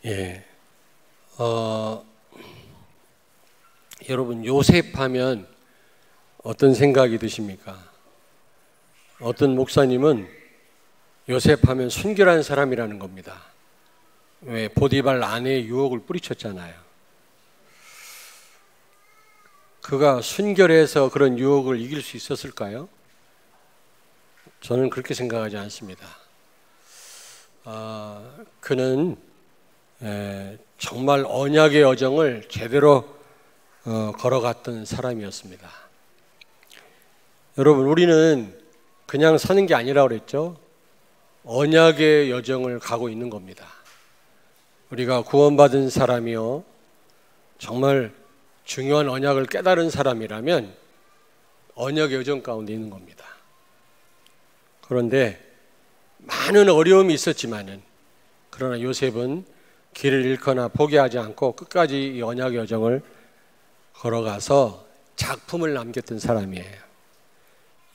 예. 여러분, 요셉 하면 어떤 생각이 드십니까? 어떤 목사님은 요셉 하면 순결한 사람이라는 겁니다. 왜? 보디발 아내의 유혹을 뿌리쳤잖아요. 그가 순결해서 그런 유혹을 이길 수 있었을까요? 저는 그렇게 생각하지 않습니다. 그는 정말 언약의 여정을 제대로 걸어갔던 사람이었습니다. 여러분, 우리는 그냥 사는 게 아니라고 그랬죠? 언약의 여정을 가고 있는 겁니다. 우리가 구원받은 사람이요, 정말 중요한 언약을 깨달은 사람이라면 언약의 여정 가운데 있는 겁니다. 그런데 많은 어려움이 있었지만은, 그러나 요셉은 길을 잃거나 포기하지 않고 끝까지 이 언약의 여정을 걸어가서 작품을 남겼던 사람이에요.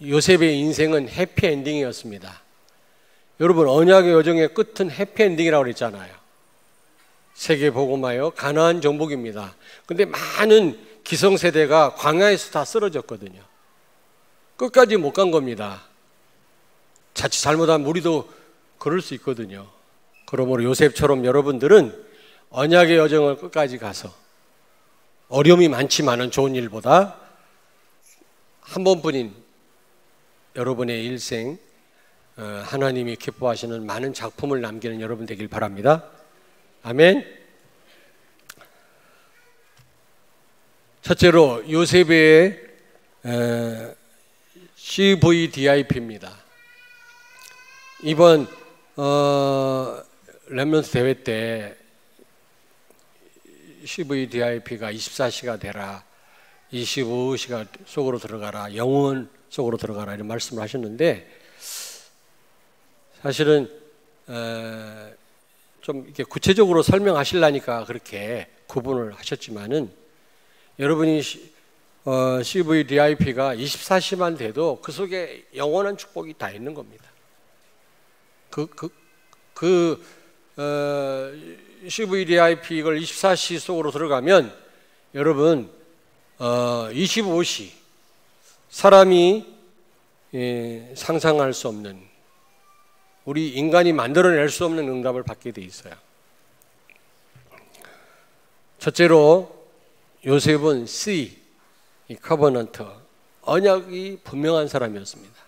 요셉의 인생은 해피엔딩이었습니다. 여러분, 언약의 여정의 끝은 해피엔딩이라고 그랬잖아요. 세계복음화요, 가나안 정복입니다. 근데 많은 기성세대가 광야에서 다 쓰러졌거든요. 끝까지 못 간 겁니다. 자칫 잘못하면 우리도 그럴 수 있거든요. 그러므로 요셉처럼 여러분들은 언약의 여정을 끝까지 가서 어려움이 많지만은 좋은 일보다 한 번뿐인 여러분의 일생, 하나님이 기뻐하시는 많은 작품을 남기는 여러분 되길 바랍니다. 아멘. 첫째로 요셉의 CVDIP입니다. 이번 렘넌트 대회 때 CVDIP가 24시가 되라, 25시가 속으로 들어가라, 영혼 속으로 들어가라, 이런 말씀을 하셨는데, 사실은 좀 이렇게 구체적으로 설명하시려니까 그렇게 구분을 하셨지만은, 여러분이 CVDIP가 24시만 돼도 그 속에 영원한 축복이 다 있는 겁니다. CVDIP 이걸 24시 속으로 들어가면 여러분 25시 사람이 상상할 수 없는, 우리 인간이 만들어낼 수 없는 응답을 받게 돼 있어요. 첫째로 요셉은 C, 이 커버넌트, 언약이 분명한 사람이었습니다.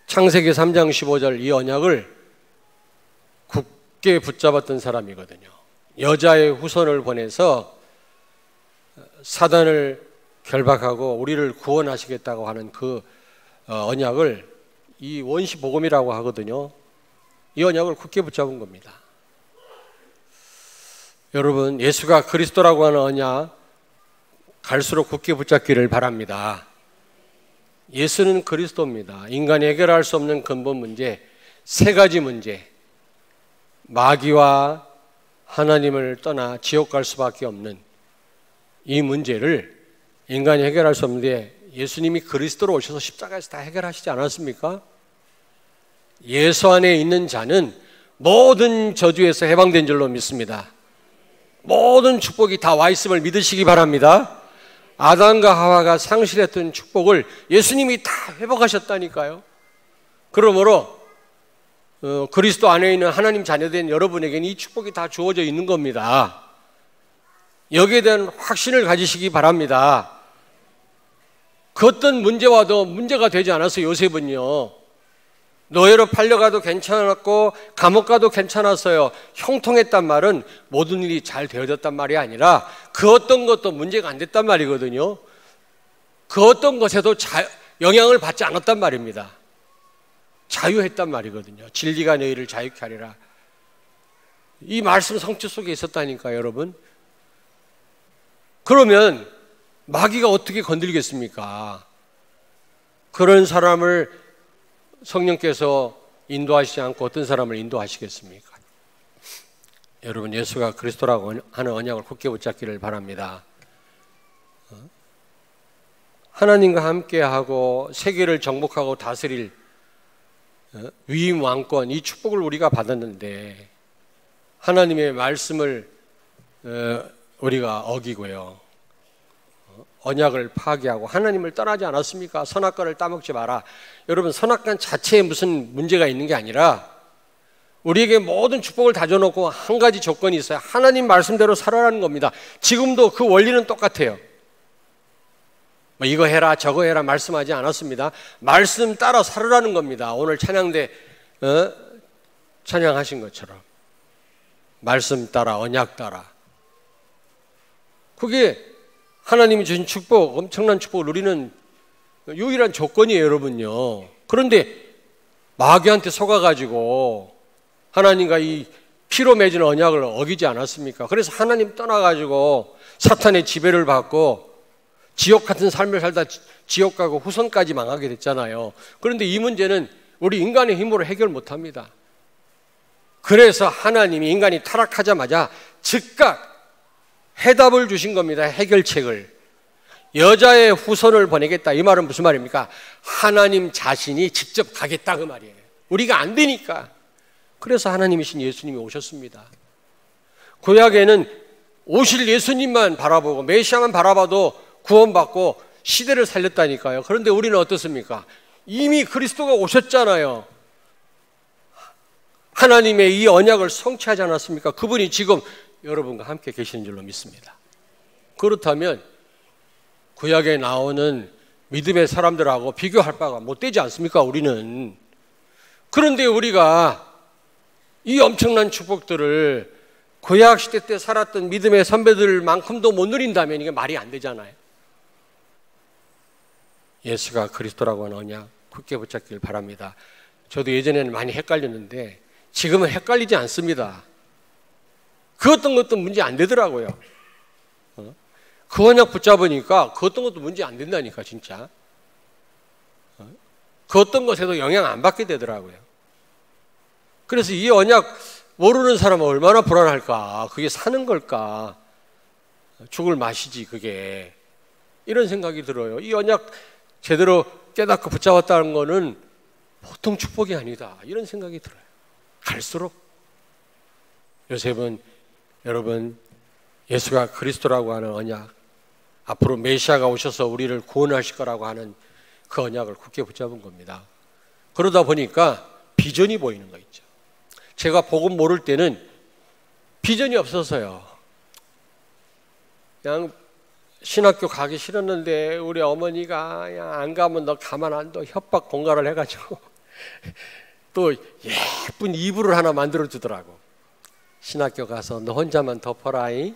창세기 3장 15절 이 언약을 굳게 붙잡았던 사람이거든요. 여자의 후손을 보내서 사단을 결박하고 우리를 구원하시겠다고 하는 그 언약을, 이 원시 복음이라고 하거든요. 이 언약을 굳게 붙잡은 겁니다. 여러분, 예수가 그리스도라고 하는 언약 갈수록 굳게 붙잡기를 바랍니다. 예수는 그리스도입니다. 인간이 해결할 수 없는 근본 문제, 세 가지 문제, 마귀와 하나님을 떠나 지옥 갈 수밖에 없는 이 문제를 인간이 해결할 수 없는데 예수님이 그리스도로 오셔서 십자가에서 다 해결하시지 않았습니까? 예수 안에 있는 자는 모든 저주에서 해방된 줄로 믿습니다. 모든 축복이 다 와 있음을 믿으시기 바랍니다. 아담과 하와가 상실했던 축복을 예수님이 다 회복하셨다니까요. 그러므로 그리스도 안에 있는 하나님 자녀된 여러분에게는 이 축복이 다 주어져 있는 겁니다. 여기에 대한 확신을 가지시기 바랍니다. 그 어떤 문제와도 문제가 되지 않았어요. 요셉은요, 노예로 팔려가도 괜찮았고 감옥 가도 괜찮았어요. 형통했단 말은 모든 일이 잘 되어졌단 말이 아니라 그 어떤 것도 문제가 안 됐단 말이거든요. 그 어떤 것에도 영향을 받지 않았단 말입니다. 자유했단 말이거든요. 진리가 너희를 자유케 하리라. 이 말씀 성취 속에 있었다니까요, 여러분. 그러면 마귀가 어떻게 건들겠습니까? 그런 사람을 성령께서 인도하시지 않고 어떤 사람을 인도하시겠습니까? 여러분, 예수가 그리스도라고 하는 언약을 굳게 붙잡기를 바랍니다. 하나님과 함께하고 세계를 정복하고 다스릴 위임 왕권, 이 축복을 우리가 받았는데 하나님의 말씀을 우리가 어기고요, 언약을 파괴하고 하나님을 떠나지 않았습니까? 선악과를 따먹지 마라. 여러분, 선악과 자체에 무슨 문제가 있는 게 아니라 우리에게 모든 축복을 다 줘놓고 한 가지 조건이 있어요. 하나님 말씀대로 살아라는 겁니다. 지금도 그 원리는 똑같아요. 뭐 이거 해라 저거 해라 말씀하지 않았습니다. 말씀 따라 살아라는 겁니다. 오늘 찬양대 찬양하신 것처럼 말씀 따라, 언약 따라. 그게 하나님이 주신 축복, 엄청난 축복을 누리는 유일한 조건이에요, 여러분요. 그런데 마귀한테 속아가지고 하나님과 이 피로 맺은 언약을 어기지 않았습니까? 그래서 하나님 떠나가지고 사탄의 지배를 받고 지옥 같은 삶을 살다 지옥 가고 후손까지 망하게 됐잖아요. 그런데 이 문제는 우리 인간의 힘으로 해결 못합니다. 그래서 하나님이 인간이 타락하자마자 즉각 해답을 주신 겁니다. 해결책을. 여자의 후손을 보내겠다. 이 말은 무슨 말입니까? 하나님 자신이 직접 가겠다 그 말이에요. 우리가 안 되니까. 그래서 하나님이신 예수님이 오셨습니다. 구약에는 오실 예수님만 바라보고 메시아만 바라봐도 구원받고 시대를 살렸다니까요. 그런데 우리는 어떻습니까? 이미 그리스도가 오셨잖아요. 하나님의 이 언약을 성취하지 않았습니까? 그분이 지금 여러분과 함께 계시는 줄로 믿습니다. 그렇다면 구약에 나오는 믿음의 사람들하고 비교할 바가 못 되지 않습니까? 우리는. 그런데 우리가 이 엄청난 축복들을 구약시대 때 살았던 믿음의 선배들만큼도 못 누린다면 이게 말이 안 되잖아요. 예수가 그리스도라고 하는 언약 굳게 붙잡길 바랍니다. 저도 예전에는 많이 헷갈렸는데 지금은 헷갈리지 않습니다. 그 어떤 것도 문제 안 되더라고요. 그 언약 붙잡으니까 그 어떤 것도 문제 안 된다니까 진짜. 그 어떤 것에도 영향 안 받게 되더라고요. 그래서 이 언약 모르는 사람은 얼마나 불안할까. 그게 사는 걸까. 죽을 맛이지 그게. 이런 생각이 들어요. 이 언약 제대로 깨닫고 붙잡았다는 거는 보통 축복이 아니다. 이런 생각이 들어요. 갈수록. 요셉은 여러분 예수가 그리스도라고 하는 언약, 앞으로 메시아가 오셔서 우리를 구원하실 거라고 하는 그 언약을 굳게 붙잡은 겁니다. 그러다 보니까 비전이 보이는 거 있죠. 제가 복음 모를 때는 비전이 없어서요. 그냥 신학교 가기 싫었는데 우리 어머니가 그냥 안 가면 너 가만 안 둬 협박 공갈을 해가지고 또 예쁜 이불을 하나 만들어 주더라고. 신학교 가서 너 혼자만 덮어라이.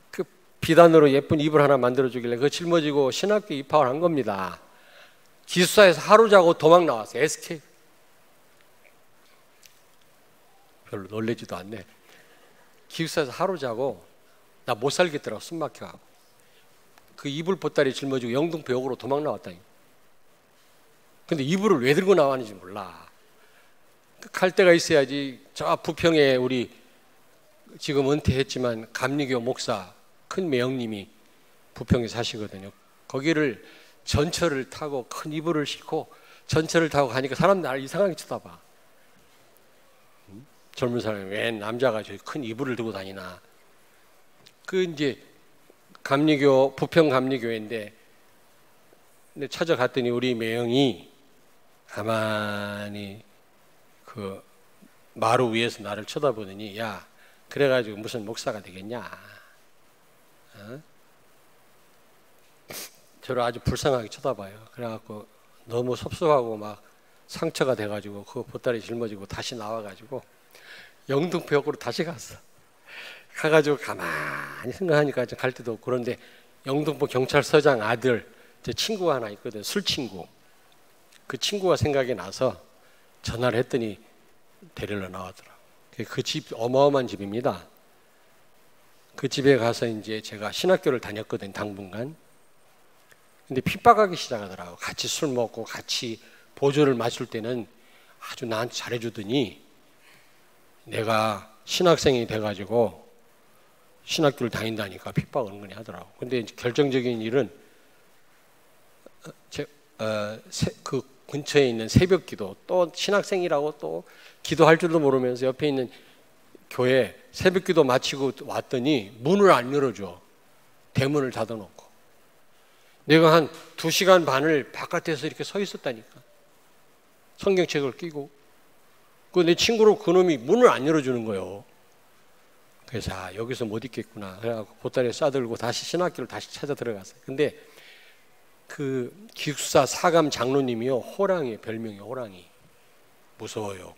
그 비단으로 예쁜 이불 하나 만들어 주길래 그거 짊어지고 신학교 입학을 한 겁니다. 기숙사에서 하루 자고 도망 나왔어요. SK. 별로 놀래지도 않네. 기숙사에서 하루 자고 나 못 살겠더라고. 숨 막혀가고. 그 이불 보따리 짊어지고 영등포역으로 도망 나왔다니. 근데 이불을 왜 들고 나왔는지 몰라. 갈 데가 있어야지. 저 부평에 우리 지금 은퇴했지만 감리교 목사 큰 매형님이 부평에 사시거든요. 거기를 전철을 타고 큰 이불을 싣고 전철을 타고 가니까 사람 나를 이상하게 쳐다봐. 젊은 사람이 왜 남자가 저기 큰 이불을 들고 다니나. 그 이제 감리교 부평 감리교회인데 근데 찾아갔더니 우리 매형이 가만히 그 마루 위에서 나를 쳐다보더니 야 그래가지고 무슨 목사가 되겠냐. 저를 아주 불쌍하게 쳐다봐요. 그래갖고 너무 섭섭하고 막 상처가 돼가지고 그 보따리 짊어지고 다시 나와가지고 영등포역으로 다시 갔어. 가가지고 가만히 생각하니까 갈 데도 없고. 그런데 영등포 경찰서장 아들 제 친구가 하나 있거든. 술 친구. 그 친구가 생각이 나서 전화를 했더니 데리러 나왔더라고. 그 집 어마어마한 집입니다. 그 집에 가서 이제 제가 신학교를 다녔거든 당분간. 근데 핍박하기 시작하더라고. 같이 술 먹고 같이 보조를 마실 때는 아주 나한테 잘해주더니 내가 신학생이 돼가지고 신학교를 다닌다니까 핍박을 은근히 하더라고. 근데 이제 결정적인 일은 그 근처에 있는 새벽기도 또 신학생이라고 또 기도할 줄도 모르면서 옆에 있는 교회 새벽기도 마치고 왔더니 문을 안 열어줘. 대문을 닫아놓고. 내가 한 2시간 반을 바깥에서 이렇게 서 있었다니까. 성경책을 끼고. 내 친구로 그놈이 문을 안 열어주는 거예요. 그래서 여기서 못 있겠구나. 그래갖고 보따리에 싸들고 다시 신학교를 다시 찾아 들어갔어요. 근데 그 기숙사 사감 장로님이요, 호랑이에요. 별명이 호랑이. 무서워요.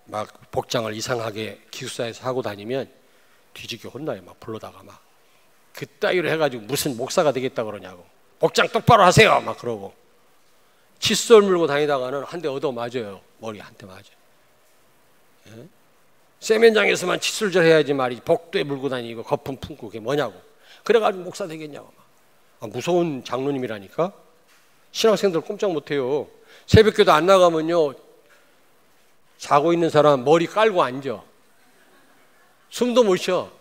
막 복장을 이상하게 기숙사에서 하고 다니면 뒤지게 혼나요. 막 불러다가 막 그따위로 해가지고 무슨 목사가 되겠다 그러냐고. 복장 똑바로 하세요. 막 그러고. 칫솔 물고 다니다가는 한 대 얻어 맞아요. 머리 한 대 맞아요. 예? 세면장에서만 칫솔질 해야지 말이지. 복도에 물고 다니고 거품 품고 그게 뭐냐고. 그래가지고 목사 되겠냐고. 막. 무서운 장로님이라니까. 신학생들 꼼짝 못해요. 새벽기도 안 나가면요, 자고 있는 사람 머리 깔고 앉아. 숨도 못 쉬어.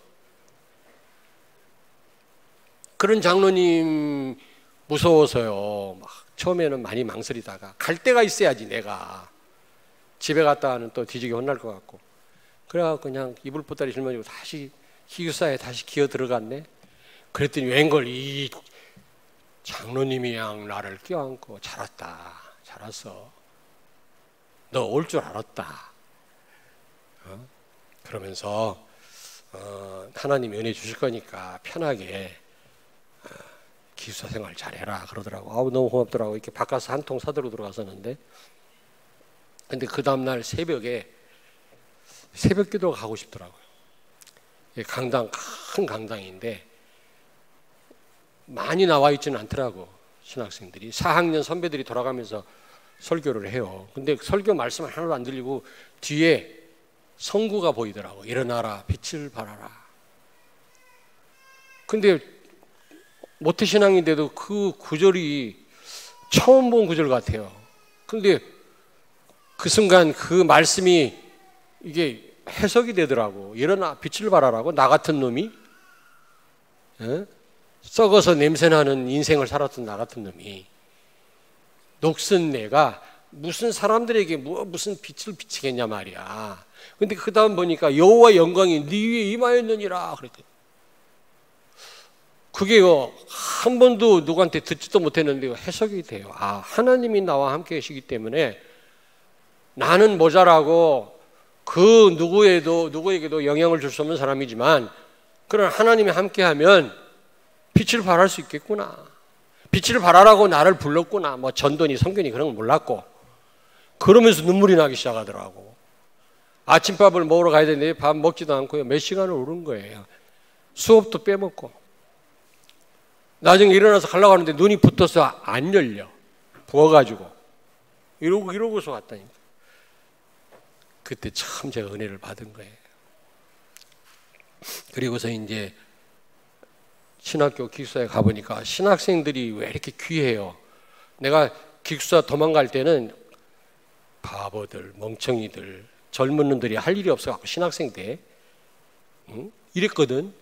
그런 장로님 무서워서요, 막 처음에는 많이 망설이다가 갈 데가 있어야지. 내가 집에 갔다가는 또 뒤지게 혼날 것 같고. 그래갖고 그냥 이불 보따리 짊어지고 다시 기숙사에 다시 기어 들어갔네. 그랬더니 웬걸 이 장로님이 그냥 나를 껴안고 잘 왔다, 잘 왔어, 너 올 줄 알았다, 그러면서 하나님이 은혜 주실 거니까 편하게 기숙사 생활 잘해라 그러더라고. 아우 너무 고맙더라고. 이렇게 바꿔서 한 통 사들고 들어갔었는데, 근데 그 다음날 새벽에 새벽 기도가 가고 싶더라고요. 강당, 큰 강당인데 많이 나와 있지는 않더라고. 신학생들이 4학년 선배들이 돌아가면서 설교를 해요. 근데 설교 말씀 하나도 안 들리고 뒤에 성구가 보이더라고. 일어나라 빛을 발하라. 근데 모태신앙인데도 그 구절이 처음 본 구절 같아요. 근데 그 순간 그 말씀이 이게 해석이 되더라고. 일어나 빛을 발하라고. 나 같은 놈이, 썩어서 냄새나는 인생을 살았던 나 같은 놈이, 녹슨 내가 무슨 사람들에게 무슨 빛을 비치겠냐 말이야. 근데 그 다음 보니까 여호와 영광이 네 위에 임하였느니라 그랬거든. 그게 한 번도 누구한테 듣지도 못했는데 해석이 돼요. 아, 하나님이 나와 함께 계시기 때문에 나는 모자라고 그 누구에게도 영향을 줄 수 없는 사람이지만, 그러나 하나님이 함께하면 빛을 발할 수 있겠구나. 빛을 발하라고 나를 불렀구나. 뭐 전도니 성교니 그런 걸 몰랐고. 그러면서 눈물이 나기 시작하더라고. 아침밥을 먹으러 가야 되는데 밥 먹지도 않고요. 몇 시간을 오른 거예요. 수업도 빼먹고. 나중에 일어나서 가려고 하는데 눈이 붙어서 안 열려. 부어가지고. 이러고서 왔다니까. 그때 참 제가 은혜를 받은 거예요. 그리고서 이제 신학교 기숙사에 가보니까 신학생들이 왜 이렇게 귀해요. 내가 기숙사 도망갈 때는 바보들, 멍청이들, 젊은 놈들이 할 일이 없어갖고 신학생 때 이랬거든.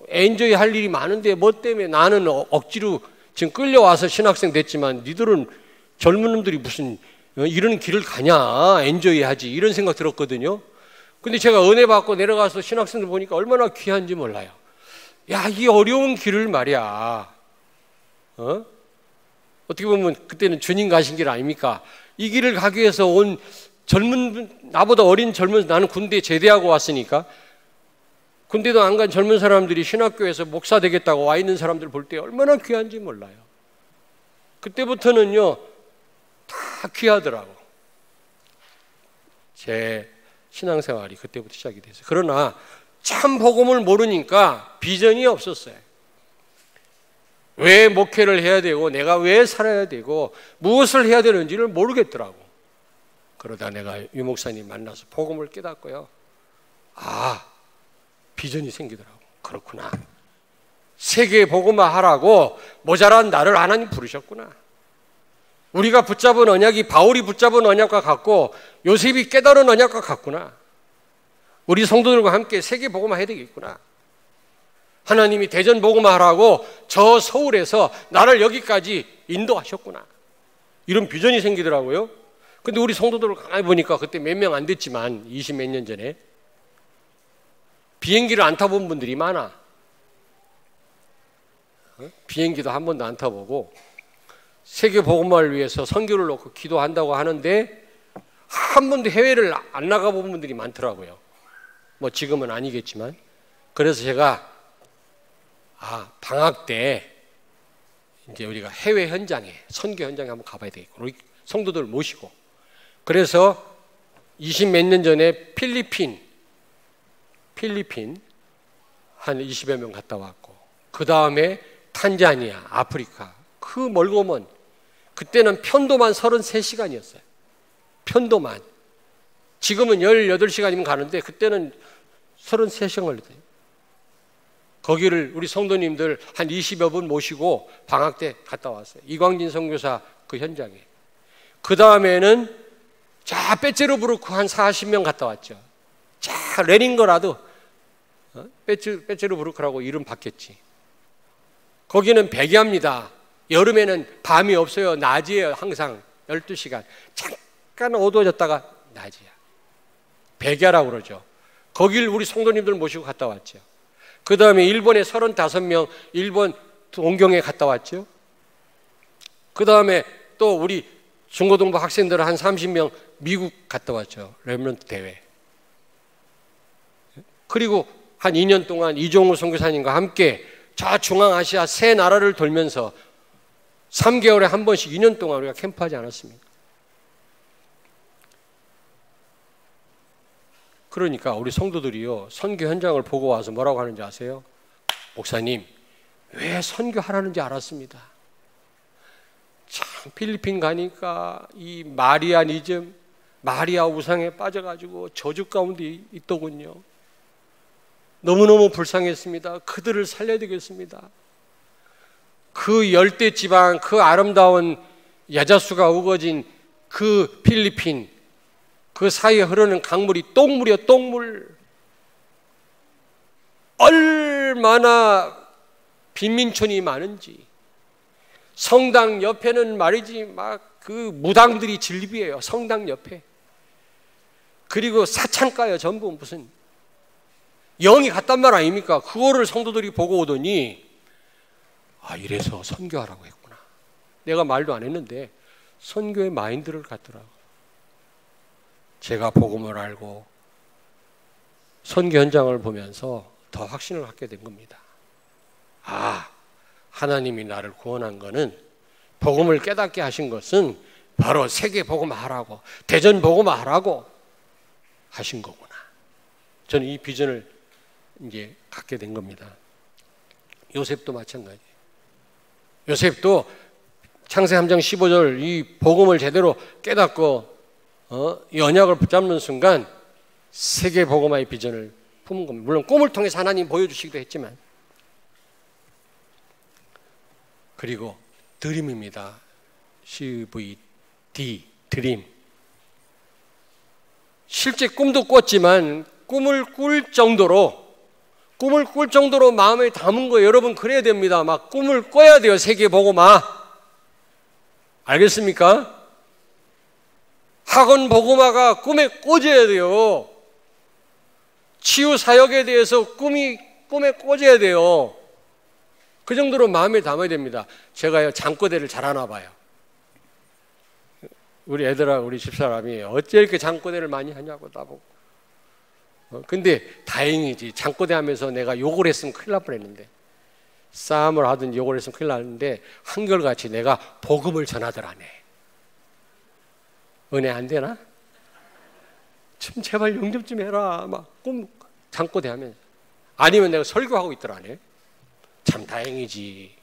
엔조이 할 일이 많은데 뭐 때문에 나는 억지로 지금 끌려와서 신학생 됐지만 니들은 젊은 놈들이 무슨 이런 길을 가냐, 엔조이 하지, 이런 생각 들었거든요. 근데 제가 은혜 받고 내려가서 신학생들 보니까 얼마나 귀한지 몰라요. 야, 이 어려운 길을 말이야, 어떻게 보면 그때는 주님 가신 길 아닙니까? 이 길을 가기 위해서 온 나보다 어린 젊은, 나는 군대 제대하고 왔으니까 군대도 안 간 젊은 사람들이 신학교에서 목사 되겠다고 와 있는 사람들 볼 때 얼마나 귀한지 몰라요. 그때부터는요 다 귀하더라고. 제 신앙생활이 그때부터 시작이 됐어요. 그러나 참 복음을 모르니까 비전이 없었어요. 왜 목회를 해야 되고 내가 왜 살아야 되고 무엇을 해야 되는지를 모르겠더라고. 그러다 내가 유 목사님 만나서 복음을 깨닫고요, 아, 비전이 생기더라고. 그렇구나, 세계에 복음화 하라고 모자란 나를 하나님 부르셨구나. 우리가 붙잡은 언약이 바울이 붙잡은 언약과 같고 요셉이 깨달은 언약과 같구나. 우리 성도들과 함께 세계 복음화 해야 되겠구나. 하나님이 대전 복음화 하라고 저 서울에서 나를 여기까지 인도하셨구나. 이런 비전이 생기더라고요. 근데 우리 성도들을 가만히 보니까 그때 몇 명 안 됐지만 20 몇 년 전에 비행기를 안 타본 분들이 많아. 비행기도 한 번도 안 타보고 세계 복음화를 위해서 선교를 놓고 기도한다고 하는데 한 번도 해외를 안 나가본 분들이 많더라고요. 뭐 지금은 아니겠지만. 그래서 제가 방학 때 이제 우리가 해외 현장에 선교 현장에 한번 가봐야 되겠고 우리 성도들 모시고 그래서 20 몇 년 전에 필리핀 한 20여 명 갔다 왔고 그 다음에 탄자니아, 아프리카 그 멀고 먼 그때는 편도만 33시간이었어요. 편도만. 지금은 18시간이면 가는데 그때는 33시간 걸렸대요. 거기를 우리 성도님들 한 20여 분 모시고 방학 때 갔다 왔어요. 이광진 선교사 그 현장에. 그 다음에는 자 빼체르부르크 한 40명 갔다 왔죠. 자 레닌그라드 빼체르부르크라고 이름 바뀌었지. 거기는 백야입니다. 여름에는 밤이 없어요. 낮이에요. 항상 12시간. 잠깐 어두워졌다가 낮이야. 백야라고 그러죠. 거길 우리 성도님들 모시고 갔다 왔죠. 그 다음에 일본에 35명 일본 동경에 갔다 왔죠. 그 다음에 또 우리 중고등부 학생들 한 30명 미국 갔다 왔죠. 렘넌트 대회. 그리고 한 2년 동안 이종우 선교사님과 함께 저 중앙아시아 세 나라를 돌면서 3개월에 한 번씩 2년 동안 우리가 캠프하지 않았습니까? 그러니까 우리 성도들이요 선교 현장을 보고 와서 뭐라고 하는지 아세요? 목사님 왜 선교하라는지 알았습니다. 참 필리핀 가니까 이 마리아니즘 마리아 우상에 빠져가지고 저주 가운데 있더군요. 너무너무 불쌍했습니다. 그들을 살려야 되겠습니다. 그 열대 지방 그 아름다운 야자수가 우거진 그 필리핀 그 사이에 흐르는 강물이 똥물이요 똥물. 얼마나 빈민촌이 많은지. 성당 옆에는 말이지 막 그 무당들이 진립이에요. 성당 옆에. 그리고 사창가요. 전부 무슨 영이 갔단 말 아닙니까? 그거를 성도들이 보고 오더니 이래서 선교하라고 했구나. 내가 말도 안 했는데 선교의 마인드를 갖더라고. 제가 복음을 알고 선교 현장을 보면서 더 확신을 갖게 된 겁니다. 하나님이 나를 구원한 거는 복음을 깨닫게 하신 것은 바로 세계 복음하라고 대전 복음하라고 하신 거구나. 저는 이 비전을 이제 갖게 된 겁니다. 요셉도 마찬가지예요. 요셉도 창세기 3장 15절 이 복음을 제대로 깨닫고 이 언약을 붙잡는 순간 세계 복음화의 비전을 품은 겁니다. 물론 꿈을 통해서 하나님 보여주시기도 했지만 그리고 드림입니다. CVD 드림. 실제 꿈도 꿨지만 꿈을 꿀 정도로 마음에 담은 거예요. 여러분 그래야 됩니다. 막 꿈을 꿔야 돼요. 세계 복음화. 알겠습니까? 학원 복음화가 꿈에 꽂아야 돼요. 치유 사역에 대해서 꿈에 꽂아야 돼요. 그 정도로 마음에 담아야 됩니다. 제가요 장거대를 잘하나 봐요. 우리 애들하고 우리 집사람이 어째 이렇게 장거대를 많이 하냐고 나보고. 근데 다행이지. 장거대 하면서 내가 욕을 했으면 큰일 날 뻔했는데 싸움을 하든지 욕을 했으면 큰일 났는데 한결같이 내가 복음을 전하더라네. 은혜 안 되나? 좀 제발 용접 좀 해라. 막 꿈 장거대 하면서. 아니면 내가 설교하고 있더라네. 참 다행이지.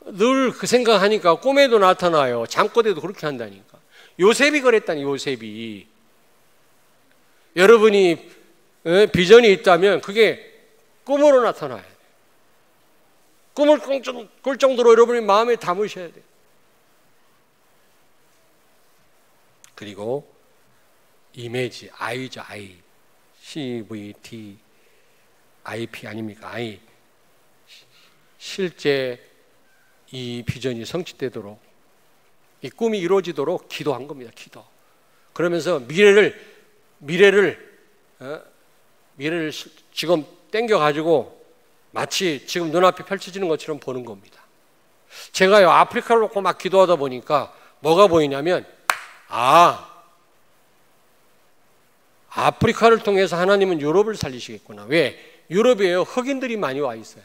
늘 그 생각하니까 꿈에도 나타나요. 잠꼬대도 그렇게 한다니까. 요셉이 그랬다니. 요셉이. 여러분이 비전이 있다면 그게 꿈으로 나타나야 돼요. 꿈을 꿀 정도로 여러분이 마음에 담으셔야 돼요. 그리고 이미지, I죠. I. CVT IP 아닙니까? I. 실제 이 비전이 성취되도록 이 꿈이 이루어지도록 기도한 겁니다. 기도. 그러면서 미래를 지금 땡겨가지고 마치 지금 눈앞에 펼쳐지는 것처럼 보는 겁니다. 제가요, 아프리카를 놓고 막 기도하다 보니까 뭐가 보이냐면, 아프리카를 통해서 하나님은 유럽을 살리시겠구나. 왜? 유럽에요, 흑인들이 많이 와 있어요.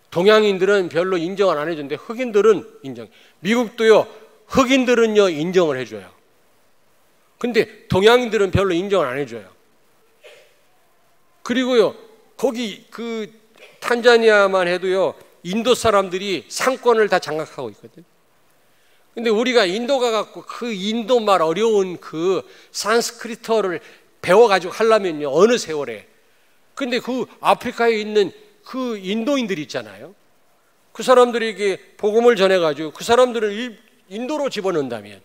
동양인들은 별로 인정을 안 해주는데 흑인들은 인정. 미국도요, 흑인들은요 인정을 해줘요. 근데 동양인들은 별로 인정을 안 해줘요. 그리고요, 거기 그 탄자니아만 해도요, 인도 사람들이 상권을 다 장악하고 있거든요. 근데 우리가 인도 가갖고 그 인도 말 어려운 그 산스크리트어를 배워가지고 하려면요, 어느 세월에. 근데 그 아프리카에 있는 그 인도인들이 있잖아요. 그 사람들에게 복음을 전해가지고 그 사람들을 인도로 집어넣는다면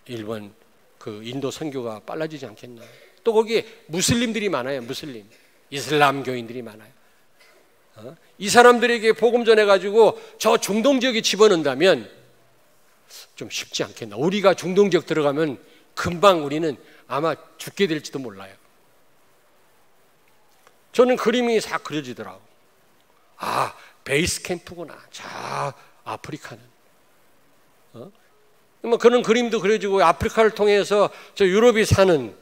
일본 그 인도 선교가 빨라지지 않겠나. 또 거기에 무슬림들이 많아요. 무슬림, 이슬람교인들이 많아요. 이 사람들에게 복음 전해가지고 저 중동 지역에 집어넣는다면 좀 쉽지 않겠나. 우리가 중동 지역 들어가면 금방 우리는 아마 죽게 될지도 몰라요. 저는 그림이 싹 그려지더라고. 베이스 캠프구나. 자, 아프리카는. 그런 그림도 그려지고, 아프리카를 통해서 저 유럽이 사는,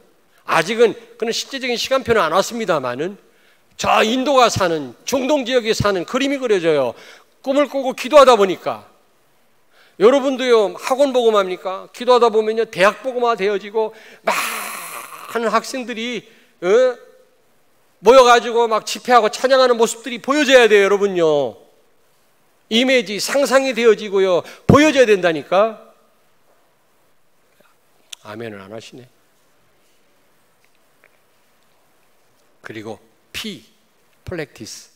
아직은 그런 실제적인 시간표는 안 왔습니다만은, 저 인도가 사는, 중동 지역에 사는 그림이 그려져요. 꿈을 꾸고 기도하다 보니까. 여러분도요, 학원 복음합니까? 기도하다 보면요, 대학 복음화 되어지고, 많은 학생들이, 모여가지고 막 집회하고 찬양하는 모습들이 보여져야 돼요, 여러분요. 이미지, 상상이 되어지고요, 보여져야 된다니까. 아멘을 안 하시네. 그리고 P, 플렉티스.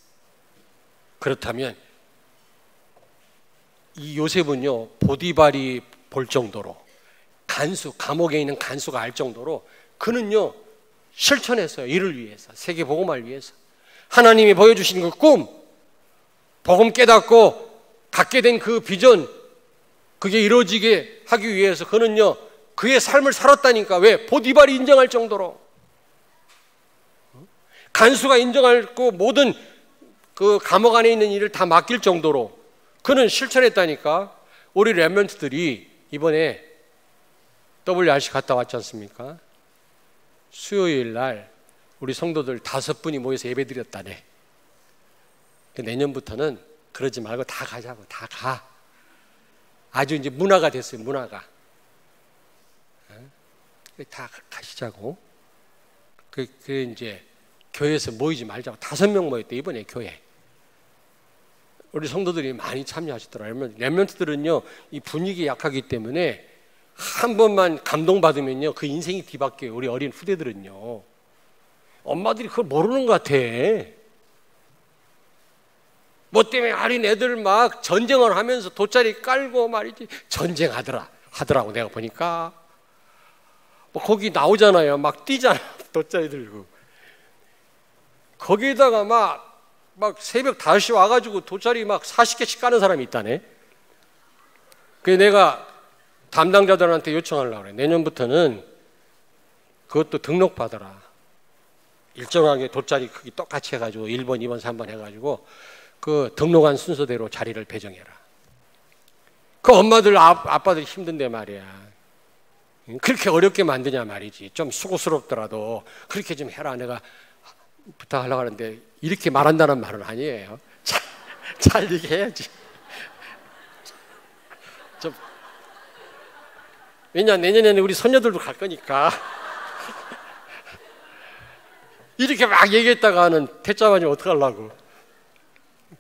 그렇다면 이 요셉은요, 보디발이 볼 정도로, 감옥에 있는 간수가 알 정도로 그는요, 실천했어요. 이를 위해서, 세계 복음화를 위해서. 하나님이 보여주신 그 꿈, 복음 깨닫고 갖게 된 그 비전, 그게 이루어지게 하기 위해서 그는요, 그의 삶을 살았다니까. 왜? 보디발이 인정할 정도로, 간수가 인정하고 모든 그 감옥 안에 있는 일을 다 맡길 정도로 그는 실천했다니까. 우리 렘넌트들이 이번에 WRC 갔다 왔지 않습니까? 수요일 날 우리 성도들 5분이 모여서 예배 드렸다네. 내년부터는 그러지 말고 다 가자고. 다 가. 아주 이제 문화가 됐어요. 문화가. 다 가시자고. 그 이제 교회에서 모이지 말자고. 5명 모였대, 이번에 교회. 우리 성도들이 많이 참여하시더라고요. 렘넌트들은요, 이 분위기 약하기 때문에 한 번만 감동받으면요, 그 인생이 뒤바뀌어요. 우리 어린 후대들은요. 엄마들이 그걸 모르는 것 같아. 뭐 때문에 어린 애들 막 전쟁을 하면서 돗자리 깔고 말이지, 하더라고. 내가 보니까 뭐 거기 나오잖아요. 막 뛰잖아. 돗자리 들고. 거기에다가 막 새벽 5시 와가지고 돗자리 막 40개씩 까는 사람이 있다네. 그래서 내가 담당자들한테 요청하려고 그래. 내년부터는 그것도 등록받아라. 일정하게 돗자리 크기 똑같이 해가지고 1번, 2번, 3번 해가지고 그 등록한 순서대로 자리를 배정해라. 그 엄마들, 아빠들이 힘든데 말이야. 그렇게 어렵게 만드냐 말이지. 좀 수고스럽더라도 그렇게 좀 해라. 내가 부탁하려고 하는데 이렇게 말한다는 말은 아니에요. 잘 얘기해야지. 왜냐, 내년에는 우리 손녀들도 갈 거니까. 이렇게 막 얘기했다가는 퇴짜 맞으면 어떡하려고.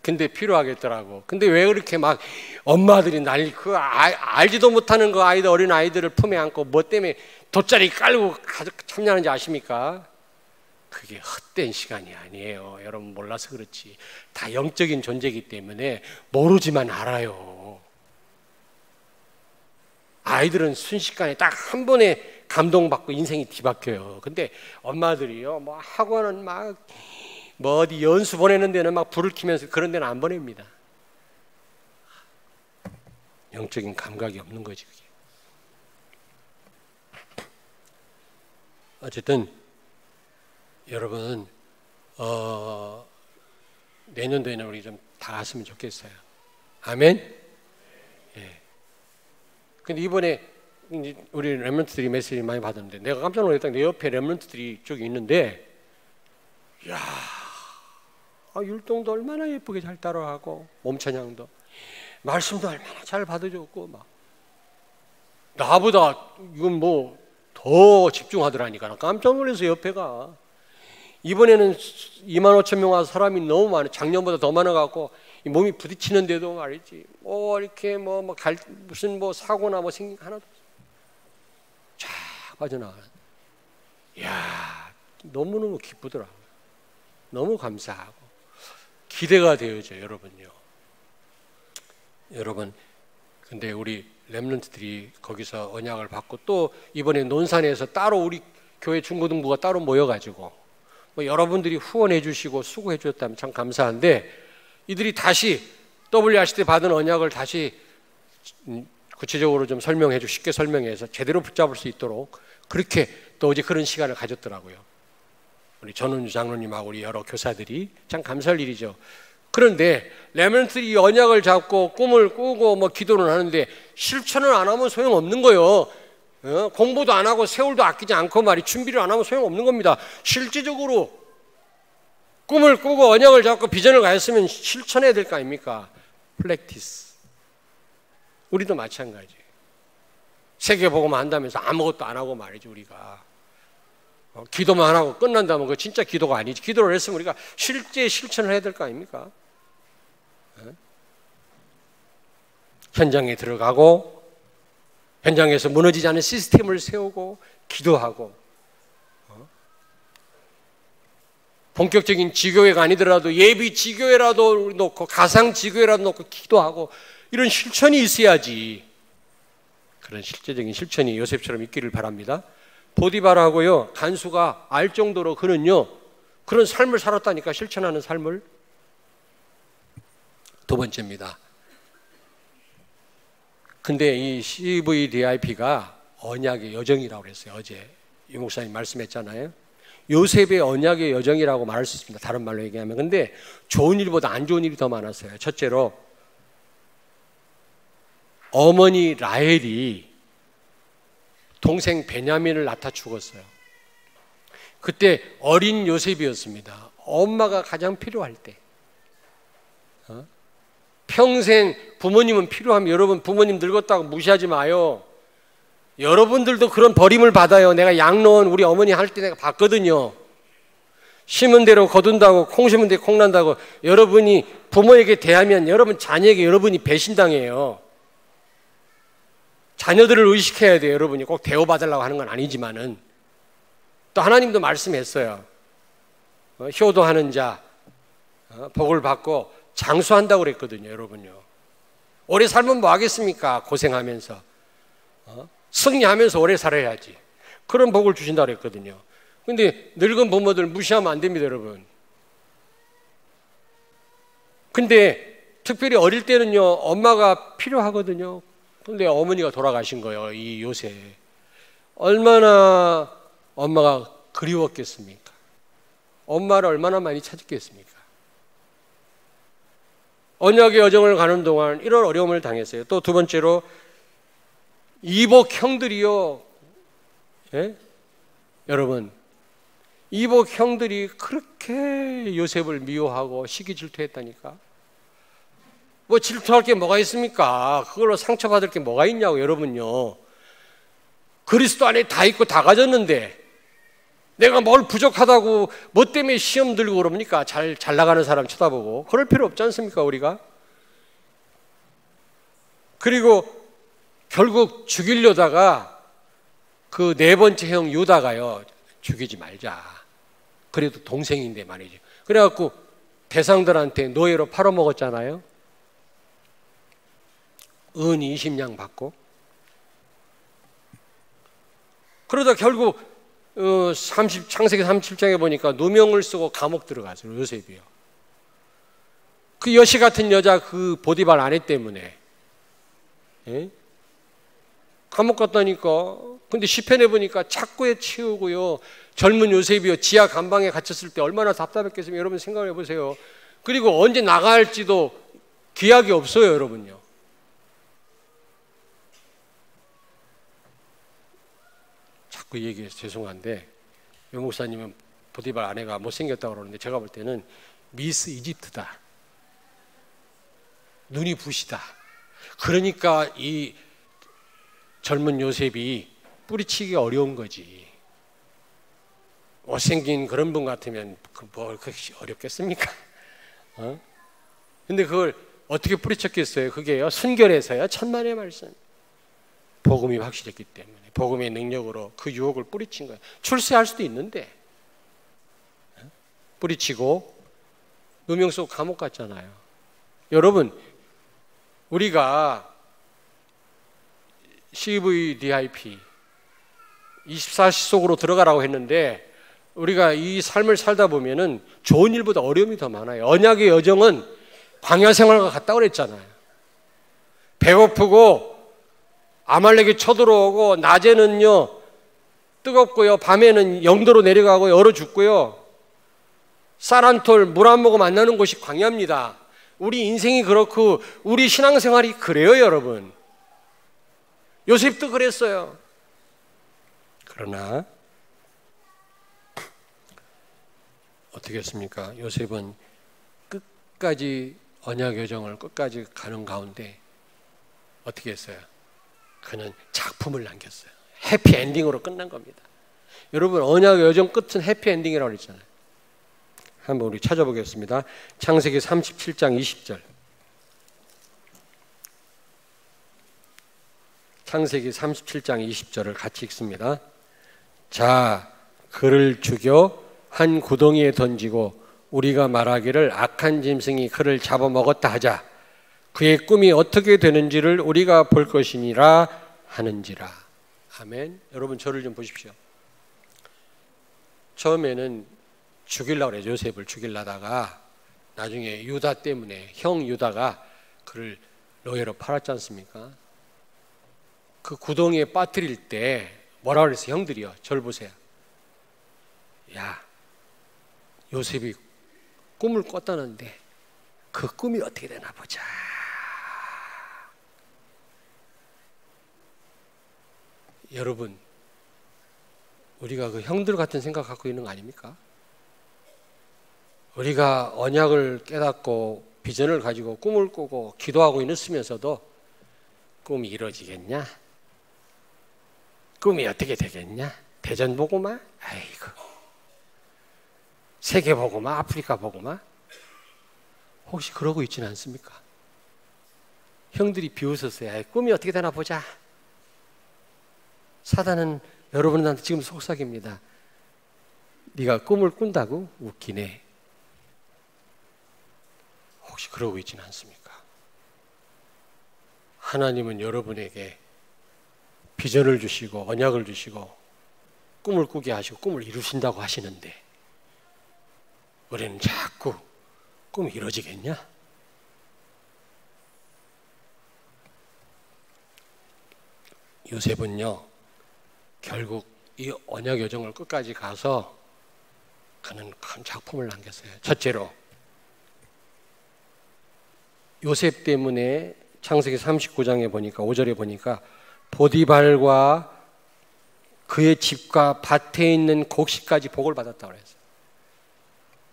근데 필요하겠더라고. 근데 왜 그렇게 막 엄마들이 알지도 못하는 그 아이들, 어린 아이들을 품에 안고 뭐 때문에 돗자리 깔고 참여하는지 아십니까? 그게 헛된 시간이 아니에요. 여러분 몰라서 그렇지. 다 영적인 존재이기 때문에 모르지만 알아요. 아이들은 순식간에 딱 한 번에 감동받고 인생이 뒤바뀌어요. 근데 엄마들이요, 뭐 학원은 뭐 어디 연수 보내는 데는 막 불을 켜면서 그런 데는 안 보냅니다. 영적인 감각이 없는 거지 그게. 어쨌든 여러분 내년도에는 우리 좀 다 갔으면 좋겠어요. 아멘. 예. 근데 이번에 우리 렘넌트들이 메시지 많이 받았는데 내가 깜짝 놀랐다. 내 옆에 렘넌트들이 저기 있는데, 야, 율동도 얼마나 예쁘게 잘 따라하고 몸찬양도 말씀도 얼마나 잘 받아줬고 막 나보다 이건 뭐 더 집중하더라니까. 깜짝 놀라서 옆에가 이번에는 25,000명 사람이 너무 많아. 작년보다 더 많아갖고 몸이 부딪히는데도 말이지 이렇게 무슨 사고나 생긴 하나도 쫙 빠져나가. 야, 너무너무 기쁘더라. 너무 감사하고 기대가 되어져. 여러분요. 여러분, 근데 우리 렘넌트들이 거기서 언약을 받고 또 이번에 논산에서 따로 우리 교회 중고등부가 따로 모여가지고 여러분들이 후원해 주시고 수고해 주셨다면 참 감사한데, 이들이 다시 WRC 때 받은 언약을 다시 구체적으로 좀 설명해 주고 쉽게 설명해서 제대로 붙잡을 수 있도록 그렇게 또 어제 그런 시간을 가졌더라고요. 우리 전은주 장로님하고 우리 여러 교사들이 참 감사할 일이죠. 그런데 렘넌트들이 언약을 잡고 꿈을 꾸고 기도를 하는데 실천을 안 하면 소용없는 거예요. 공부도 안 하고 세월도 아끼지 않고 준비를 안 하면 소용없는 겁니다. 실제적으로 꿈을 꾸고 언약을 잡고 비전을 가졌으면 실천해야 될 거 아닙니까? 프랙티스. 우리도 마찬가지. 세계복음만 한다면서 아무것도 안 하고 말이지 우리가. 기도만 하고 끝난다면 그거 진짜 기도가 아니지. 기도를 했으면 우리가 실제 실천을 해야 될 거 아닙니까? 현장에 들어가고 현장에서 무너지지 않은 시스템을 세우고 기도하고 본격적인 지교회가 아니더라도 예비 지교회라도 놓고 가상 지교회라도 놓고 기도하고 이런 실천이 있어야지. 그런 실제적인 실천이 요셉처럼 있기를 바랍니다. 보디발하고요 간수가 알 정도로 그는요 그런 삶을 살았다니까. 실천하는 삶을. 두 번째입니다. 근데 이 CVDIP가 언약의 여정이라고 그랬어요. 어제 유 목사님 말씀했잖아요. 요셉의 언약의 여정이라고 말할 수 있습니다. 다른 말로 얘기하면. 근데 좋은 일보다 안 좋은 일이 더 많았어요. 첫째로 어머니 라헬이 동생 베냐민을 낳다 죽었어요. 그때 어린 요셉이었습니다. 엄마가 가장 필요할 때. 평생 부모님은 필요하면, 여러분 부모님 늙었다고 무시하지 마요. 여러분들도 그런 버림을 받아요. 내가 양로원 우리 어머니 할 때 내가 봤거든요. 심은 대로 거둔다고, 콩 심은 대로 콩 난다고. 여러분이 부모에게 대하면 여러분 자녀에게 여러분이 배신당해요. 자녀들을 의식해야 돼요. 여러분이 꼭 대우받으려고 하는 건 아니지만은. 또 하나님도 말씀했어요. 효도하는 자 복을 받고 장수한다고 그랬거든요. 여러분요. 오래 살면 뭐 하겠습니까? 고생하면서 승리하면서 오래 살아야지. 그런 복을 주신다고 그랬거든요. 근데 늙은 부모들 무시하면 안 됩니다. 여러분. 근데 특별히 어릴 때는요 엄마가 필요하거든요. 근데 어머니가 돌아가신 거예요. 이 요셉. 얼마나 엄마가 그리웠겠습니까? 엄마를 얼마나 많이 찾았겠습니까? 언약의 여정을 가는 동안 이런 어려움을 당했어요. 또 두 번째로 이복 형들이요. 예? 여러분, 이복 형들이 그렇게 요셉을 미워하고 시기 질투했다니까. 뭐 질투할 게 뭐가 있습니까? 그걸로 상처받을 게 뭐가 있냐고. 여러분요. 그리스도 안에 다 있고 다 가졌는데 내가 뭘 부족하다고 뭐 때문에 시험 들고 그럽니까? 잘 나가는 사람 쳐다보고. 그럴 필요 없지 않습니까, 우리가? 그리고 결국 죽이려다가 그 네 번째 형 유다가요, 죽이지 말자. 그래도 동생인데 말이죠. 그래갖고 대상들한테 노예로 팔아먹었잖아요. 은 20냥 받고. 그러다 결국 창세기 37장에 보니까 누명을 쓰고 감옥 들어가서 요셉이요. 그 여시 같은 여자 그 보디발 아내 때문에 예? 감옥 갔다니까. 근데 시편에 보니까 착고에 치우고요. 젊은 요셉이요. 지하 감방에 갇혔을 때 얼마나 답답했겠습니까? 여러분 생각해 보세요. 그리고 언제 나갈지도 기약이 없어요, 여러분요. 자꾸 얘기해서 죄송한데 요 목사님은 보디발 아내가 못생겼다고 그러는데 제가 볼 때는 미스 이집트다. 눈이 부시다. 그러니까 이 젊은 요셉이 뿌리치기가 어려운 거지. 못생긴 그런 분 같으면 뭘 그렇게 어렵겠습니까? 근데 그걸 어떻게 뿌리쳤겠어요? 그게요, 순결해서요, 천만의 말씀. 복음이 확실했기 때문에, 복음의 능력으로 그 유혹을 뿌리친 거예요. 출세할 수도 있는데 뿌리치고 누명 쓰고 감옥 갔잖아요. 여러분, 우리가 CVDIP 24시 속으로 들어가라고 했는데 우리가 이 삶을 살다 보면은 좋은 일보다 어려움이 더 많아요. 언약의 여정은 광야 생활과 같다고 그랬잖아요. 배고프고 아말렉이 쳐들어오고 낮에는요 뜨겁고요, 밤에는 영도로 내려가고 얼어 죽고요, 쌀 한 톨 물 한 모금 안 나는 곳이 광야입니다. 우리 인생이 그렇고 우리 신앙생활이 그래요, 여러분. 요셉도 그랬어요. 그러나 어떻게 했습니까? 요셉은 끝까지 언약 여정을 끝까지 가는 가운데 어떻게 했어요? 그는 작품을 남겼어요. 해피엔딩으로 끝난 겁니다. 여러분, 언약 여정 끝은 해피엔딩이라고 그랬잖아요. 한번 우리 찾아보겠습니다. 창세기 37장 20절. 창세기 37장 20절을 같이 읽습니다. 자, 그를 죽여 한 구덩이에 던지고 우리가 말하기를 악한 짐승이 그를 잡아먹었다 하자. 그의 꿈이 어떻게 되는지를 우리가 볼 것이니라 하는지라. 아멘. 여러분, 저를 좀 보십시오. 처음에는 죽이려고 그래요. 요셉을 죽이려다가 나중에 유다 때문에 형 유다가 그를 노예로 팔았지 않습니까? 그 구덩이에 빠뜨릴 때 뭐라 그랬어요? 형들이요, 저를 보세요. 야, 요셉이 꿈을 꿨다는데 그 꿈이 어떻게 되나 보자. 여러분, 우리가 그 형들 같은 생각 갖고 있는 거 아닙니까? 우리가 언약을 깨닫고 비전을 가지고 꿈을 꾸고 기도하고 있으면서도 꿈이 이루어지겠냐? 꿈이 어떻게 되겠냐? 대전 보고마? 아이고, 세계 보고마? 아프리카 보고마? 혹시 그러고 있지는 않습니까? 형들이 비웃었어요. 꿈이 어떻게 되나 보자. 사단은 여러분한테 지금 속삭입니다. 네가 꿈을 꾼다고? 웃기네. 혹시 그러고 있지는 않습니까? 하나님은 여러분에게 비전을 주시고 언약을 주시고 꿈을 꾸게 하시고 꿈을 이루신다고 하시는데 우리는 자꾸 꿈이 이루어지겠냐? 요셉은요, 결국 이 언약 여정을 끝까지 가서 그는 큰 작품을 남겼어요. 첫째로, 요셉 때문에 창세기 39장에 보니까 5절에 보니까 보디발과 그의 집과 밭에 있는 곡식까지 복을 받았다고 그랬어요.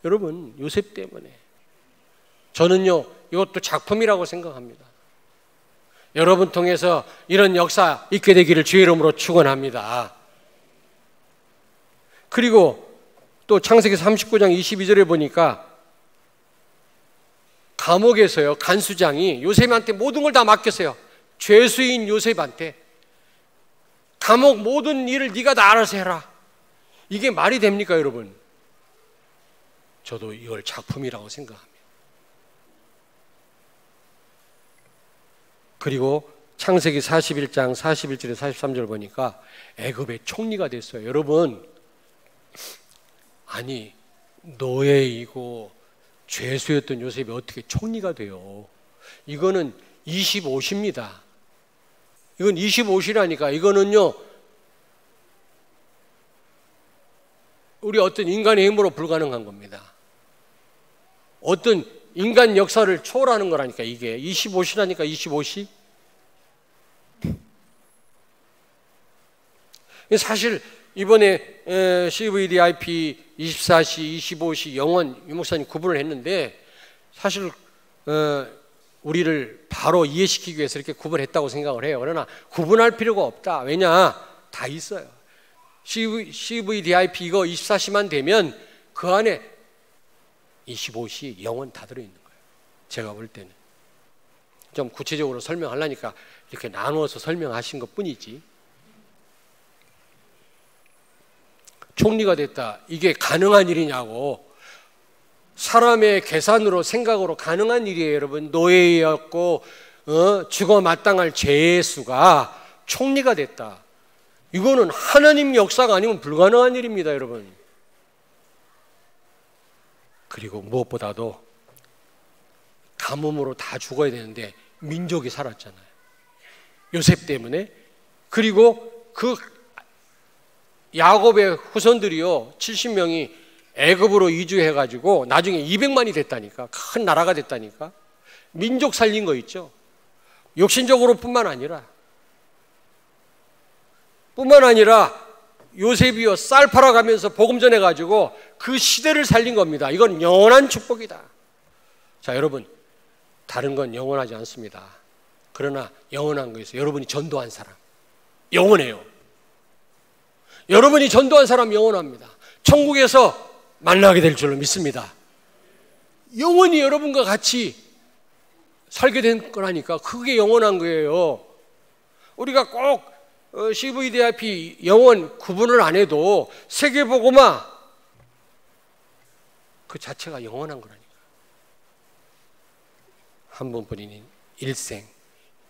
여러분, 요셉 때문에. 저는요, 이것도 작품이라고 생각합니다. 여러분 통해서 이런 역사 있게 되기를 주의 이름으로 축원합니다. 그리고 또 창세기 39장 22절에 보니까 감옥에서요, 간수장이 요셉한테 모든 걸 다 맡겼어요. 죄수인 요셉한테 감옥 모든 일을 네가 다 알아서 해라. 이게 말이 됩니까, 여러분? 저도 이걸 작품이라고 생각합니다. 그리고 창세기 41장 41절에 43절 보니까 애굽의 총리가 됐어요. 여러분, 아니 노예이고 죄수였던 요셉이 어떻게 총리가 돼요? 이거는 25시입니다. 이건 25시라니까. 이거는요, 우리 어떤 인간의 힘으로 불가능한 겁니다. 어떤 인간 역사를 초월하는 거라니까. 이게 25시라니까. 25시. 사실 이번에 CVDIP 24시, 25시 영원 유 목사님 구분을 했는데, 사실 우리를 바로 이해시키기 위해서 이렇게 구분했다고 생각을 해요. 그러나 구분할 필요가 없다. 왜냐? 다 있어요. CVDIP 이거 24시만 되면 그 안에 25시 영원 다 들어있는 거예요. 제가 볼 때는. 좀 구체적으로 설명하려니까 이렇게 나누어서 설명하신 것 뿐이지. 총리가 됐다. 이게 가능한 일이냐고. 사람의 계산으로, 생각으로 가능한 일이에요, 여러분. 노예였고 죽어 마땅할 죄수가 총리가 됐다. 이거는 하나님 역사가 아니면 불가능한 일입니다, 여러분. 그리고 무엇보다도 가뭄으로 다 죽어야 되는데 민족이 살았잖아요. 요셉 때문에. 그리고 그 야곱의 후손들이요, 70명이 애굽으로 이주해가지고 나중에 200만이 됐다니까. 큰 나라가 됐다니까. 민족 살린 거 있죠. 육신적으로 뿐만 아니라 요셉이요, 쌀 팔아가면서 복음 전해가지고 그 시대를 살린 겁니다. 이건 영원한 축복이다. 자, 여러분, 다른 건 영원하지 않습니다. 그러나 영원한 거에서 여러분이 전도한 사람 영원해요. 여러분이 전도한 사람 영원합니다. 천국에서 만나게 될 줄로 믿습니다. 영원히 여러분과 같이 살게 된 거라니까. 그게 영원한 거예요. 우리가 꼭 CVDIP 영원 구분을 안 해도 세계복음화 그 자체가 영원한 거라니까. 한 번뿐인 일생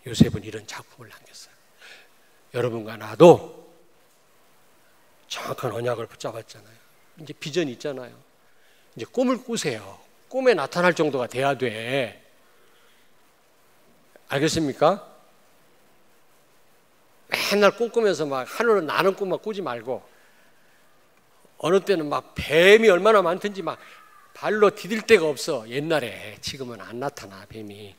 요셉은 이런 작품을 남겼어요. 여러분과 나도 정확한 언약을 붙잡았잖아요. 이제 비전이 있잖아요. 이제 꿈을 꾸세요. 꿈에 나타날 정도가 돼야 돼. 알겠습니까? 맨날 꿈꾸면서 막 하늘로 나는 꿈만 꾸지 말고, 어느 때는 막 뱀이 얼마나 많든지 막 발로 디딜 데가 없어. 옛날에. 지금은 안 나타나, 뱀이.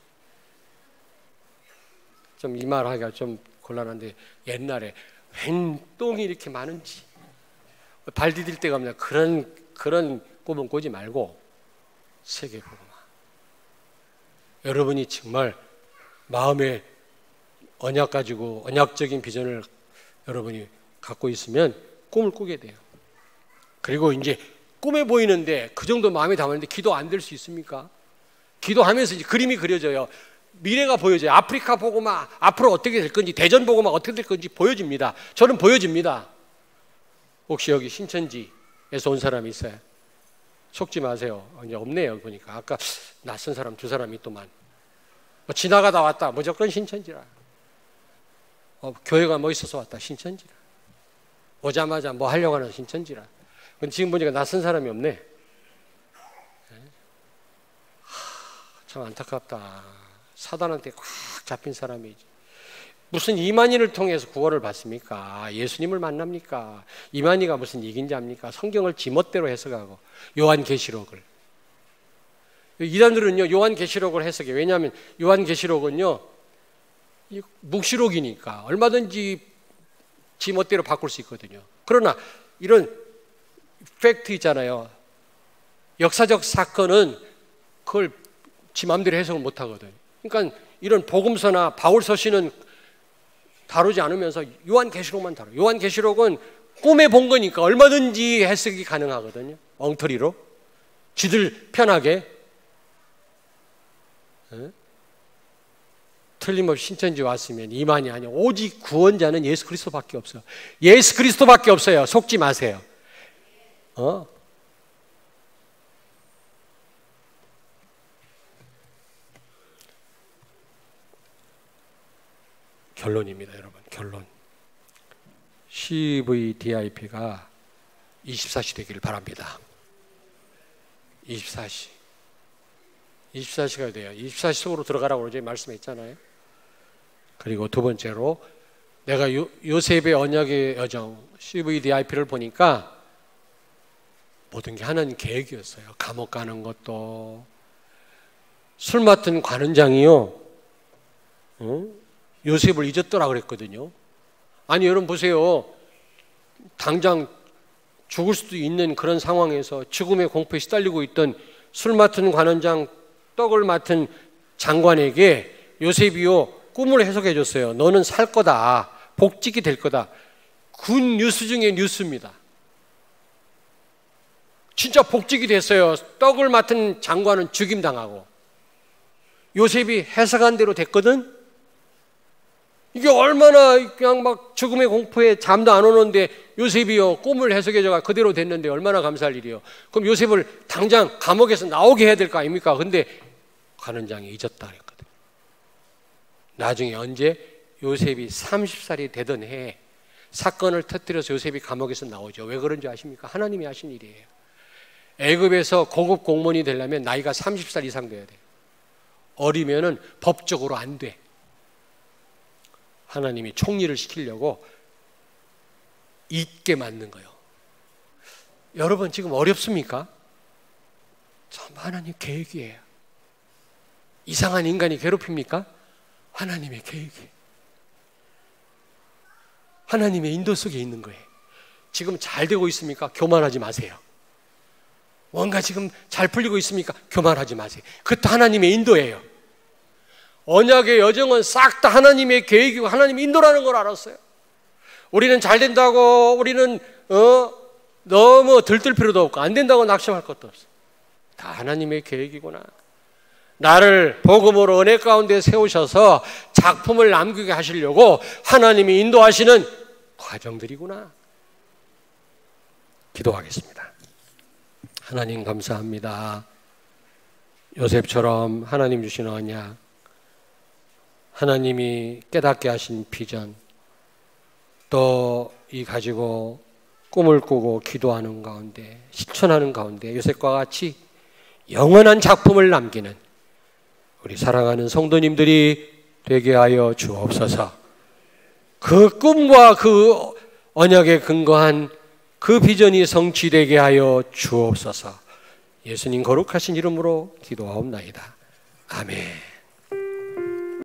좀 이 말 하기가 좀 곤란한데, 옛날에 웬 똥이 이렇게 많은지 발 디딜 데가 없냐. 그런 꿈은 꾸지 말고 세계복음화. 여러분이 정말 마음에 언약 가지고 언약적인 비전을 여러분이 갖고 있으면 꿈을 꾸게 돼요. 그리고 이제 꿈에 보이는데 그 정도 마음에 담았는데 기도 안 될 수 있습니까? 기도하면서 이제 그림이 그려져요. 미래가 보여져요. 아프리카 복음화 앞으로 어떻게 될 건지, 대전 복음화 어떻게 될 건지 보여집니다. 저는 보여집니다. 혹시 여기 신천지에서 온 사람이 있어요? 속지 마세요. 이제 없네요. 보니까 아까 낯선 사람 두 사람이 또만 지나가다 왔다 무조건 신천지라. 교회가 뭐 있어서 왔다 신천지라. 오자마자 뭐 하려고 하는 신천지라. 근데 지금 보니까 낯선 사람이 없네. 참 안타깝다. 사단한테 꽉 잡힌 사람이지. 무슨 이만희를 통해서 구원을 받습니까? 예수님을 만납니까? 이만희가 무슨 이긴 자입니까? 성경을 지멋대로 해석하고 요한계시록을. 이단들은요 요한계시록을 해석해. 왜냐하면 요한계시록은요 묵시록이니까 얼마든지 지멋대로 바꿀 수 있거든요. 그러나 이런 팩트 있잖아요. 역사적 사건은 그걸 지 마음대로 해석을 못 하거든요. 그러니까 이런 복음서나 바울서신은 다루지 않으면서 요한계시록만 다뤄요. 요한계시록은 꿈에 본 거니까 얼마든지 해석이 가능하거든요. 엉터리로 지들 편하게. 틀림없이 신천지 왔으면 이만이 아니야. 오직 구원자는 예수 그리스도밖에 없어요. 예수 그리스도밖에 없어요. 속지 마세요. 결론입니다, 여러분. 결론. CVDIP가 24시 되기를 바랍니다. 24시. 24시가 돼요. 24시 속으로 들어가라고 어제 말씀했잖아요. 그리고 두 번째로 내가 요셉의 언약의 여정 CVDIP를 보니까 모든 게 하나님 계획이었어요. 감옥 가는 것도, 술 맡은 관원장이요, 요셉을 잊었더라 그랬거든요. 아니 여러분 보세요. 당장 죽을 수도 있는 그런 상황에서 죽음의 공포에 시달리고 있던 술 맡은 관원장, 떡을 맡은 장관에게 요셉이요 꿈을 해석해 줬어요. 너는 살 거다. 복직이 될 거다. 군 뉴스 중에 뉴스입니다. 진짜 복직이 됐어요. 떡을 맡은 장관은 죽임당하고. 요셉이 해석한 대로 됐거든. 이게 얼마나 그냥 막 죽음의 공포에 잠도 안 오는데 요셉이요 꿈을 해석해줘가 그대로 됐는데 얼마나 감사할 일이요. 그럼 요셉을 당장 감옥에서 나오게 해야 될 거 아닙니까? 근데 관원장이 잊었다 그랬거든요. 나중에 언제? 요셉이 30살이 되던 해에 사건을 터뜨려서 요셉이 감옥에서 나오죠. 왜 그런지 아십니까? 하나님이 하신 일이에요. 애굽에서 고급 공무원이 되려면 나이가 30살 이상 돼야 돼요. 어리면은 법적으로 안 돼. 하나님이 총리를 시키려고 잊게 만든 거예요. 여러분 지금 어렵습니까? 전부 하나님 계획이에요. 이상한 인간이 괴롭힙니까? 하나님의 계획이에요. 하나님의 인도 속에 있는 거예요. 지금 잘 되고 있습니까? 교만하지 마세요. 뭔가 지금 잘 풀리고 있습니까? 교만하지 마세요. 그것도 하나님의 인도예요. 언약의 여정은 싹 다 하나님의 계획이고 하나님의 인도라는 걸 알았어요. 우리는 잘 된다고 우리는 너무 들뜰 필요도 없고 안 된다고 낙심할 것도 없어요. 다 하나님의 계획이구나. 나를 복음으로 은혜 가운데 세우셔서 작품을 남기게 하시려고 하나님이 인도하시는 과정들이구나. 기도하겠습니다. 하나님 감사합니다. 요셉처럼 하나님 주신 언약, 하나님이 깨닫게 하신 비전, 또 이 가지고 꿈을 꾸고 기도하는 가운데 실천하는 가운데 요셉과 같이 영원한 작품을 남기는 우리 사랑하는 성도님들이 되게 하여 주옵소서. 그 꿈과 그 언약에 근거한 그 비전이 성취되게 하여 주옵소서. 예수님 거룩하신 이름으로 기도하옵나이다. 아멘.